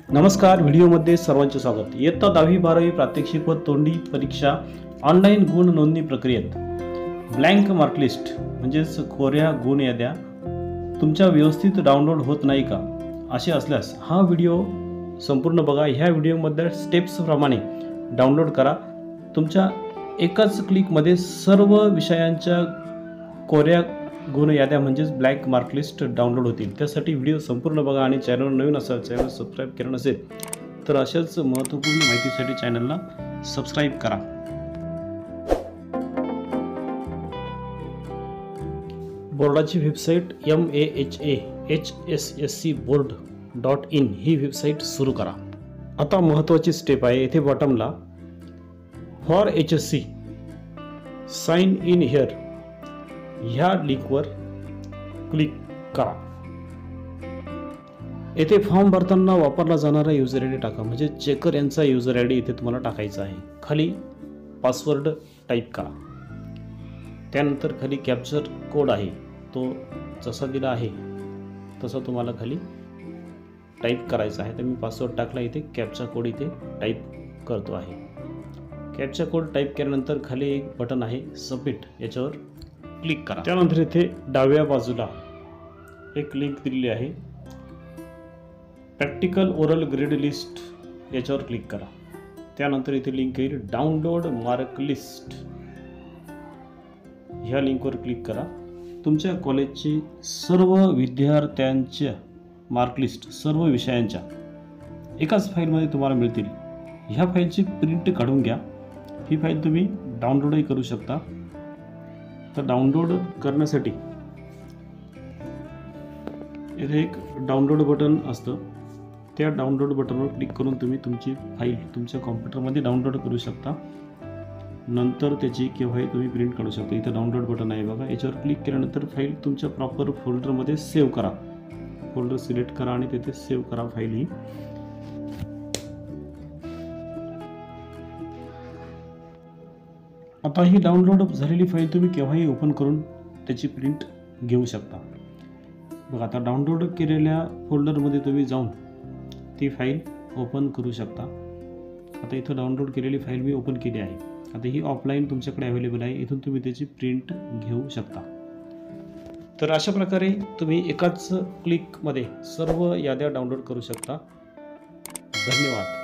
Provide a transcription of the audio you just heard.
नमस्कार, व्हिडिओमध्ये सर्वांचे स्वागत। इयत्ता 10वी 12वी प्रात्यक्षिक व तोंडी परीक्षा ऑनलाईन गुण नोंदणी प्रक्रियेत ब्लँक मार्कलिस्ट म्हणजेच कोऱ्या गुण याद्या तुमच्या व्यवस्थित डाउनलोड होत नाही का, असे असल्यास हा व्हिडिओ संपूर्ण बघा। ह्या व्हिडिओमध्ये स्टेप्स प्रमाणे डाउनलोड करा। तुमच्या एकाच क्लिकमध्ये सर्व विषयांच्या कोऱ्या गुण याद्या म्हणजेच ब्लँक मार्कलिस्ट डाउनलोड होतील। त्यासाठी व्हिडिओ संपूर्ण बघा आणि चॅनल नवीन असाल, चॅनल सबस्क्राइब केलं नसेल तर अशाच महत्त्वपूर्ण माहितीसाठी चॅनलला सबस्क्राइब करा। बोर्डाची वेबसाईट mahahsscboard.in ही वेबसाईट सुरू करा। आता महत्त्वाची स्टेप आहे, इथे बॉटमला for HSC sign in here ह्या लिंकवर क्लिक करा। येथे फॉर्म भरताना वापरला जाणारा यूजर आयडी टाका, म्हणजे चेकर यांचा यूजर आयडी इथे तुम्हाला टाकायचा आहे। खाली पासवर्ड टाईप करा, त्यानंतर खाली कॅप्चर कोड आहे तो जसा दिला आहे तसा तुम्हाला खाली टाईप करायचा आहे। तर मी पासवर्ड टाकला, इथे कॅप्चा कोड इथे टाईप करतो आहे। कॅप्चा कोड टाईप केल्यानंतर खाली एक बटन आहे सबमिट, याच्यावर क्लिक करा। त्यानंतर इथे डाव्या बाजूला एक लिंक दिलेली आहे प्रॅक्टिकल ओरल ग्रेड लिस्ट, याच्यावर क्लिक करा। त्यानंतर इथे लिंक येईल डाउनलोड मार्क लिस्ट, ह्या लिंकवर क्लिक करा। तुमच्या कॉलेजची सर्व विद्यार्थ्यांच्या मार्कलिस्ट सर्व विषयांच्या एकाच फाईलमध्ये तुम्हाला मिळतील। ह्या फाईलची प्रिंट काढून घ्या। ही फाईल तुम्ही डाउनलोडही करू शकता। तर डाउनलोड करण्यासाठी इथे एक डाउनलोड बटन असतं, त्या डाउनलोड बटनवर क्लिक करून तुम्ही तुमची फाईल तुमच्या कॉम्प्युटरमध्ये डाउनलोड करू शकता। नंतर त्याची केव्हाही तुम्ही प्रिंट काढू शकता। इथे डाउनलोड बटन आहे बघा, याच्यावर क्लिक केल्यानंतर फाईल तुमच्या प्रॉपर फोल्डरमध्ये सेव्ह करा। फोल्डर सिलेक्ट करा आणि तिथे सेव्ह करा फाईल ही। आता ही डाउनलोड झालेली फाईल तुम्ही केव्हाही ओपन करून त्याची प्रिंट घेऊ शकता। बघा, आता डाउनलोड केलेल्या फोल्डरमध्ये तुम्ही जाऊन ती फाईल ओपन करू शकता। आता इथं डाउनलोड केलेली फाईल मी ओपन केली आहे। आता ही ऑफलाईन तुमच्याकडे अवेलेबल आहे, इथून तुम्ही त्याची प्रिंट घेऊ शकता। तर अशा प्रकारे तुम्ही एकाच क्लिकमध्ये सर्व याद्या डाउनलोड करू शकता। धन्यवाद।